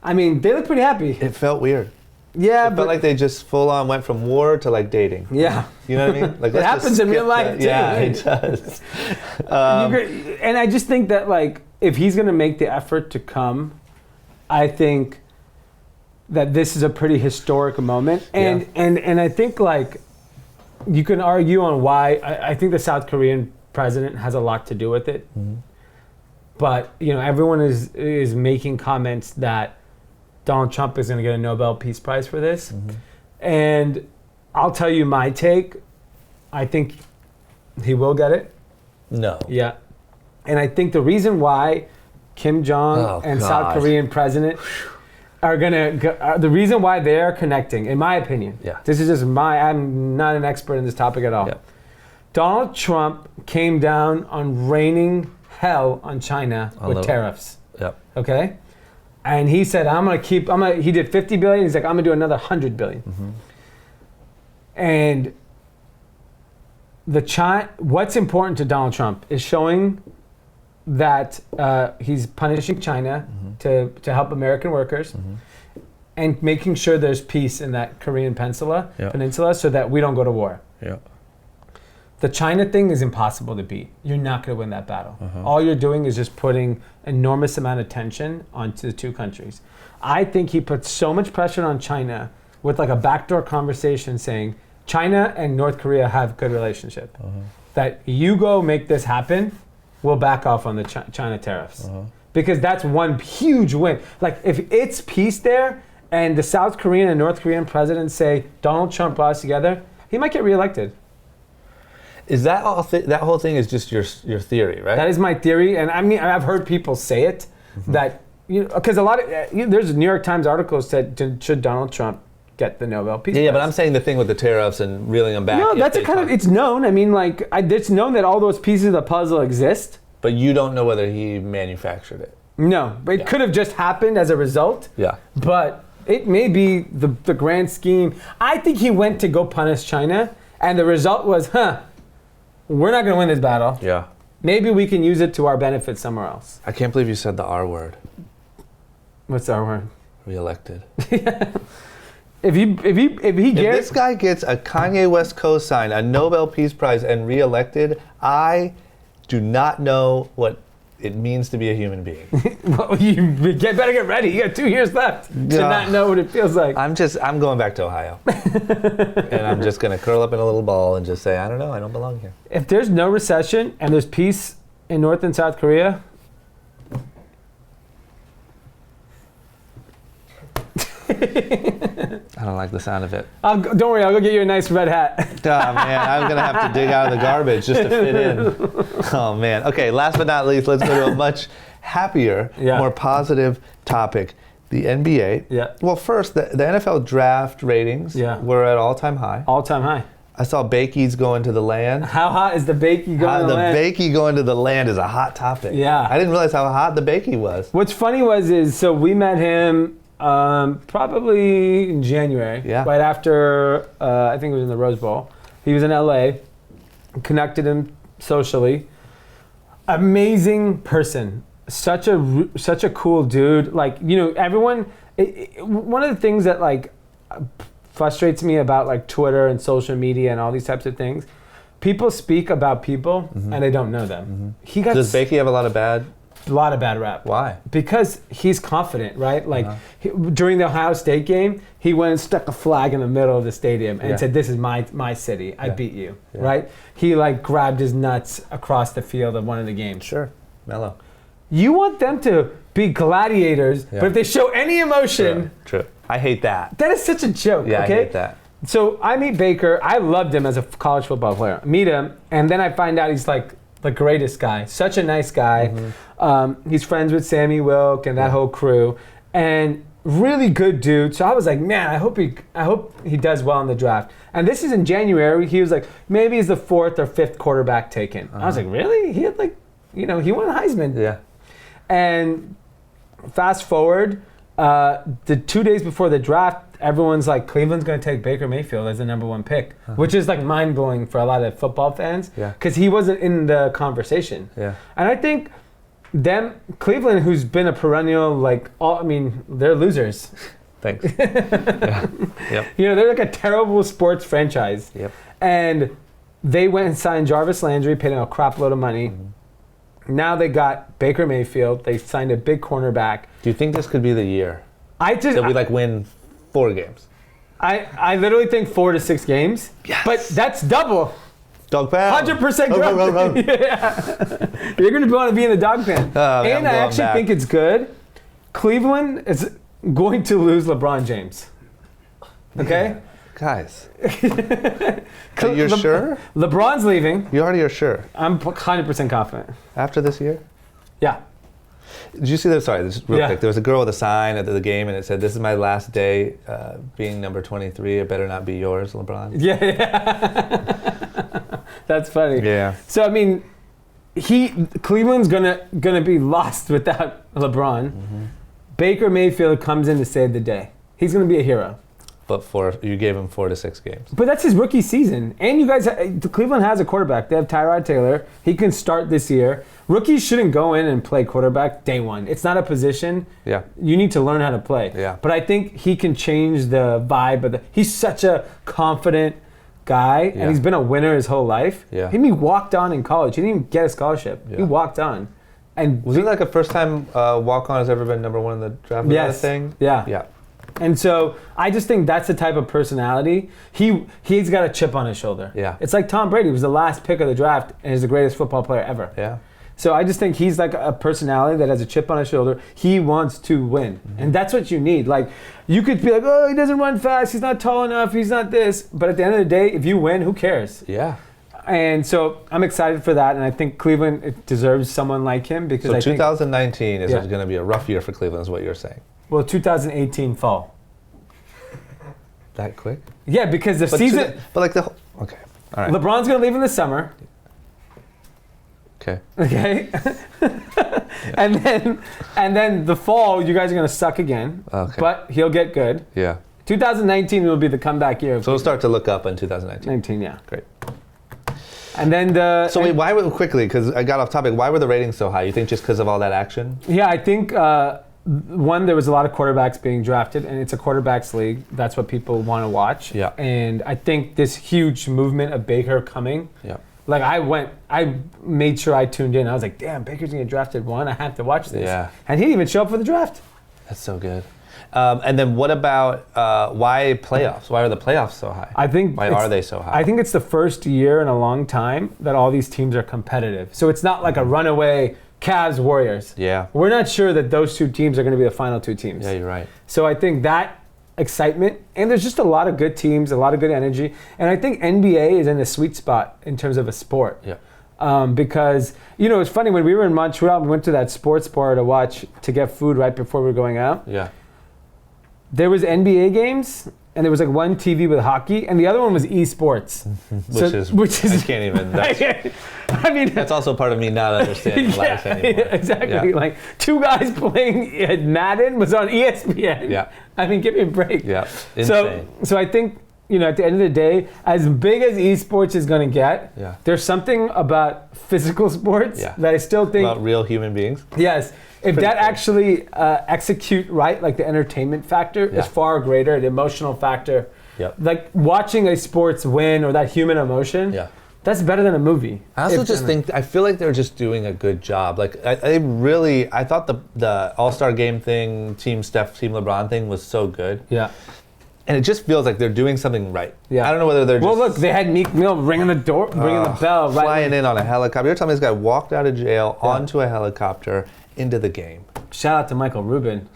[SPEAKER 2] I mean, they look pretty happy.
[SPEAKER 1] It felt weird.
[SPEAKER 2] Yeah,
[SPEAKER 1] it felt like they just full on went from war to like dating.
[SPEAKER 2] Yeah.
[SPEAKER 1] You know what I mean? Like,
[SPEAKER 2] it happens in real life too.
[SPEAKER 1] Yeah, it does.
[SPEAKER 2] And I just think that, like, if he's going to make the effort to come, I think that this is a pretty historic moment. And I think, like, you can argue on why. I think the South Korean president has a lot to do with it. Mm-hmm. But, everyone is making comments that Donald Trump is going to get a Nobel Peace Prize for this. Mm-hmm. And I'll tell you my take. I think he will get it.
[SPEAKER 1] No.
[SPEAKER 2] Yeah. And I think the reason why Kim Jong and South Korean president are the reason why they're connecting, in my opinion.
[SPEAKER 1] Yeah.
[SPEAKER 2] This is just I'm not an expert in this topic at all. Yeah. Donald Trump came down on raining hell on China with tariffs.
[SPEAKER 1] Yep.
[SPEAKER 2] Okay? And he said, he did 50 billion. He's like, I'm going to do another 100 billion. Mm-hmm. And what's important to Donald Trump is showing that he's punishing China to help American workers and making sure there's peace in that Korean peninsula so that we don't go to war.
[SPEAKER 1] Yeah.
[SPEAKER 2] The China thing is impossible to beat. You're not going to win that battle. All you're doing is just putting enormous amount of tension onto the two countries. I think he puts so much pressure on China with like a backdoor conversation saying China and North Korea have good relationship. That you go make this happen, we'll back off on the China tariffs. Because that's one huge win. Like, if it's peace there and the South Korean and North Korean presidents say Donald Trump brought us together, he might get reelected.
[SPEAKER 1] Is that all? That whole thing is just your theory, right?
[SPEAKER 2] That is my theory, and I mean I've heard people say it that because a lot of there's New York Times articles said should Donald Trump get the Nobel Peace Prize?
[SPEAKER 1] Yeah, but I'm saying the thing with the tariffs and reeling them back.
[SPEAKER 2] No, that's it's known. I mean, like it's known that all those pieces of the puzzle exist.
[SPEAKER 1] But you don't know whether he manufactured it.
[SPEAKER 2] No, but it could have just happened as a result.
[SPEAKER 1] Yeah.
[SPEAKER 2] But it may be the grand scheme. I think he went to go punish China, and the result was, we're not going to win this battle.
[SPEAKER 1] Yeah.
[SPEAKER 2] Maybe we can use it to our benefit somewhere else.
[SPEAKER 1] I can't believe you said the R word.
[SPEAKER 2] What's the R word?
[SPEAKER 1] Reelected.
[SPEAKER 2] If
[SPEAKER 1] this guy gets a Kanye West cosign, a Nobel Peace Prize, and reelected, I do not know what it means to be a human being.
[SPEAKER 2] Well, you better get ready. You got 2 years left to not know what it feels like.
[SPEAKER 1] I'm going back to Ohio. And I'm just going to curl up in a little ball and just say, I don't know, I don't belong here.
[SPEAKER 2] If there's no recession and there's peace in North and South Korea,
[SPEAKER 1] I don't like the sound of it.
[SPEAKER 2] Don't worry, I'll go get you a nice red hat.
[SPEAKER 1] Oh, man, I'm going to have to dig out of the garbage just to fit in. Oh, man. Okay, last but not least, let's go to a much happier, more positive topic. The NBA.
[SPEAKER 2] Yeah.
[SPEAKER 1] Well, first, the NFL draft ratings were at all-time high.
[SPEAKER 2] All-time high.
[SPEAKER 1] I saw Bakey's going to the land.
[SPEAKER 2] How hot is the Bakey going to the land?
[SPEAKER 1] The Bakey going to the land is a hot topic.
[SPEAKER 2] Yeah.
[SPEAKER 1] I didn't realize how hot the Bakey was.
[SPEAKER 2] What's funny so we met him Probably in January.
[SPEAKER 1] Yeah.
[SPEAKER 2] Right after, I think it was in the Rose Bowl. He was in LA. Connected him socially. Amazing person. Such a cool dude. Like, you know, everyone. One of the things that like frustrates me about like Twitter and social media and all these types of things, people speak about people and they don't know them.
[SPEAKER 1] Does Bakey have a lot of bad
[SPEAKER 2] rap?
[SPEAKER 1] Why?
[SPEAKER 2] Because he's confident, right? Like during the Ohio State game, he went and stuck a flag in the middle of the stadium and said, "This is my city. I beat you." Yeah. Right? He like grabbed his nuts across the field of one of the games.
[SPEAKER 1] Sure, mellow.
[SPEAKER 2] You want them to be gladiators, but if they show any emotion,
[SPEAKER 1] true. I hate that.
[SPEAKER 2] That is such a joke.
[SPEAKER 1] Yeah,
[SPEAKER 2] okay?
[SPEAKER 1] I hate that.
[SPEAKER 2] So I meet Baker. I loved him as a college football player. Meet him, and then I find out he's like the greatest guy. Such a nice guy. He's friends with Sammy Wilk and that whole crew, and really good dude. So I was like, man, I hope he does well in the draft. And this is in January. He was like, maybe he's the 4th or 5th quarterback taken. I was like, really? He had like, you know, he won Heisman.
[SPEAKER 1] Yeah.
[SPEAKER 2] And fast forward, the 2 days before the draft, everyone's like, Cleveland's going to take Baker Mayfield as the number 1 pick, which is like mind-blowing for a lot of football fans because he wasn't in the conversation.
[SPEAKER 1] Yeah.
[SPEAKER 2] And I think Cleveland, who's been a perennial, like, they're losers.
[SPEAKER 1] Thanks. Yep.
[SPEAKER 2] You know, they're like a terrible sports franchise.
[SPEAKER 1] Yep.
[SPEAKER 2] And they went and signed Jarvis Landry, paid him a crap load of money. Now they got Baker Mayfield. They signed a big cornerback.
[SPEAKER 1] Do you think this could be the year that we like win 4 games?
[SPEAKER 2] I literally think 4 to 6 games.
[SPEAKER 1] Yes.
[SPEAKER 2] But that's double.
[SPEAKER 1] Dog pound.
[SPEAKER 2] 100% growth. Yeah. You're going to want to be in the dog pound. And I actually think it's good. Cleveland is going to lose LeBron James. Okay?
[SPEAKER 1] Yeah. Guys. You're sure?
[SPEAKER 2] LeBron's leaving.
[SPEAKER 1] You already are sure?
[SPEAKER 2] I'm 100% confident.
[SPEAKER 1] After this year?
[SPEAKER 2] Yeah.
[SPEAKER 1] Did you see that? Sorry, this real quick. There was a girl with a sign at the game, and it said, "This is my last day being number 23. It better not be yours, LeBron."
[SPEAKER 2] Yeah. That's funny.
[SPEAKER 1] Yeah.
[SPEAKER 2] So I mean, Cleveland's gonna be lost without LeBron. Baker Mayfield comes in to save the day. He's gonna be a hero.
[SPEAKER 1] But you gave him 4 to 6 games.
[SPEAKER 2] But that's his rookie season. And you guys, Cleveland has a quarterback. They have Tyrod Taylor. He can start this year. Rookies shouldn't go in and play quarterback day one. It's not a position.
[SPEAKER 1] Yeah.
[SPEAKER 2] You need to learn how to play.
[SPEAKER 1] Yeah.
[SPEAKER 2] But I think he can change the vibe. He's such a confident guy, and he's been a winner his whole life.
[SPEAKER 1] Yeah.
[SPEAKER 2] He walked on in college. He didn't even get a scholarship. Yeah. He walked on. And
[SPEAKER 1] was it like a first time walk-on has ever been number 1 in the draft? Was that a thing?
[SPEAKER 2] Yeah.
[SPEAKER 1] Yeah.
[SPEAKER 2] And so I just think that's the type of personality. He's got a chip on his shoulder.
[SPEAKER 1] Yeah.
[SPEAKER 2] It's like Tom Brady was the last pick of the draft and is the greatest football player ever.
[SPEAKER 1] Yeah.
[SPEAKER 2] So I just think he's like a personality that has a chip on his shoulder. He wants to win. And that's what you need. Like, you could be like, oh, he doesn't run fast, he's not tall enough, he's not this. But at the end of the day, if you win, who cares?
[SPEAKER 1] Yeah.
[SPEAKER 2] And so I'm excited for that, and I think Cleveland deserves someone like him because I
[SPEAKER 1] 2019 is going to be a rough year for Cleveland, is what you're saying.
[SPEAKER 2] Well, 2018 fall.
[SPEAKER 1] That quick?
[SPEAKER 2] Yeah, because the season.
[SPEAKER 1] Okay, all right.
[SPEAKER 2] LeBron's gonna leave in the summer.
[SPEAKER 1] Okay.
[SPEAKER 2] Okay. And then the fall, you guys are gonna suck again.
[SPEAKER 1] Okay.
[SPEAKER 2] But he'll get good.
[SPEAKER 1] Yeah.
[SPEAKER 2] 2019 will be the comeback year.
[SPEAKER 1] So we'll start to look up in 2019.
[SPEAKER 2] 19, yeah.
[SPEAKER 1] Great.
[SPEAKER 2] And then
[SPEAKER 1] why were quickly? Because I got off topic. Why were the ratings so high? You think just because of all that action?
[SPEAKER 2] Yeah, I think. One, there was a lot of quarterbacks being drafted, and it's a quarterbacks league. That's what people want to watch.
[SPEAKER 1] Yeah.
[SPEAKER 2] And I think this huge movement of Baker coming.
[SPEAKER 1] Yeah.
[SPEAKER 2] Like I made sure I tuned in. I was like, damn, Baker's gonna get drafted 1. I have to watch this.
[SPEAKER 1] Yeah.
[SPEAKER 2] And he didn't even show up for the draft.
[SPEAKER 1] That's so good. And then what about why playoffs? Why are the playoffs so high? Why are they so high?
[SPEAKER 2] I think it's the first year in a long time that all these teams are competitive. So it's not like a runaway Cavs, Warriors.
[SPEAKER 1] Yeah.
[SPEAKER 2] We're not sure that those 2 teams are going to be the final 2 teams.
[SPEAKER 1] Yeah, you're right.
[SPEAKER 2] So I think that excitement, and there's just a lot of good teams, a lot of good energy, and I think NBA is in a sweet spot in terms of a sport.
[SPEAKER 1] Yeah.
[SPEAKER 2] Because, it's funny, when we were in Montreal, we went to that sports bar to get food right before we were going out.
[SPEAKER 1] Yeah.
[SPEAKER 2] There was NBA games, and there was like one TV with hockey, and the other one was esports.
[SPEAKER 1] Which is I can't even.
[SPEAKER 2] I mean,
[SPEAKER 1] that's also part of me not understanding life anymore.
[SPEAKER 2] Yeah, exactly. Yeah. Like 2 guys playing Madden was on ESPN.
[SPEAKER 1] Yeah.
[SPEAKER 2] I mean, give me a break.
[SPEAKER 1] Yeah. Insane.
[SPEAKER 2] So I think, at the end of the day, as big as esports is going to get, there's something about physical sports that I still think
[SPEAKER 1] about real human beings.
[SPEAKER 2] Yes. If that actually execute right, like the entertainment factor is far greater, the emotional factor.
[SPEAKER 1] Yep.
[SPEAKER 2] Like watching a sports win or that human emotion.
[SPEAKER 1] Yeah.
[SPEAKER 2] That's better than a movie.
[SPEAKER 1] I also I feel like they're just doing a good job. Like I thought the All-Star game thing, Team Steph, Team LeBron thing was so good.
[SPEAKER 2] Yeah.
[SPEAKER 1] And it just feels like they're doing something right.
[SPEAKER 2] Yeah.
[SPEAKER 1] I don't know whether they're just...
[SPEAKER 2] Well, look, they had Meek Mill ringing the door, ringing the bell.
[SPEAKER 1] Flying in on a helicopter. You're telling me this guy walked out of jail onto a helicopter into the game.
[SPEAKER 2] Shout out to Michael Rubin.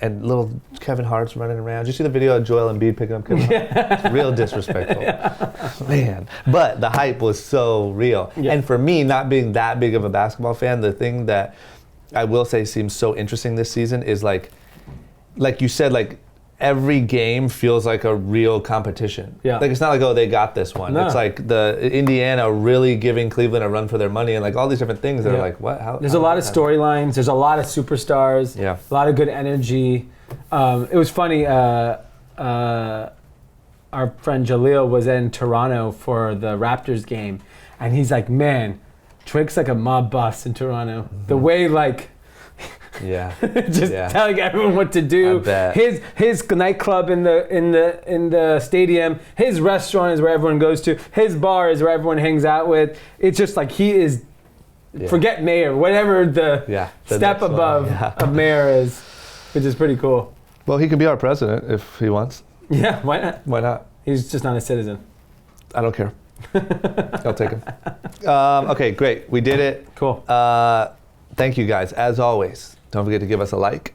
[SPEAKER 2] And little Kevin Hart's running around. Did you see the video of Joel Embiid picking up Kevin Hart? It's real disrespectful. Man. But the hype was so real. Yeah. And for me, not being that big of a basketball fan, the thing that I will say seems so interesting this season is like you said, like, every game feels like a real competition. Yeah.
[SPEAKER 1] Like, it's not like, oh, they got this one. No. It's like the Indiana really giving Cleveland a run for their money and like all these different things that are like, what?
[SPEAKER 2] There's a lot of storylines. There's a lot of superstars.
[SPEAKER 1] Yeah.
[SPEAKER 2] A lot of good energy. It was funny. Our friend Jaleel was in Toronto for the Raptors game, and he's like, man, Drake's like a mob boss in Toronto. Mm-hmm. The way like... telling everyone what to do. His nightclub in the stadium, his restaurant is where everyone goes to, his bar is where everyone hangs out with. It's just like he is. Forget mayor, whatever the step above of mayor is, which is pretty cool.
[SPEAKER 1] Well, he could be our president if he wants.
[SPEAKER 2] Yeah, why not?
[SPEAKER 1] Why not?
[SPEAKER 2] He's just not a citizen.
[SPEAKER 1] I don't care. I'll take him. Okay, great. We did it.
[SPEAKER 2] Cool.
[SPEAKER 1] Thank you guys, as always. Don't forget to give us a like,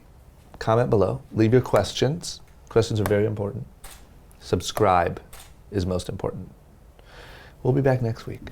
[SPEAKER 1] comment below, leave your questions. Questions are very important. Subscribe is most important. We'll be back next week.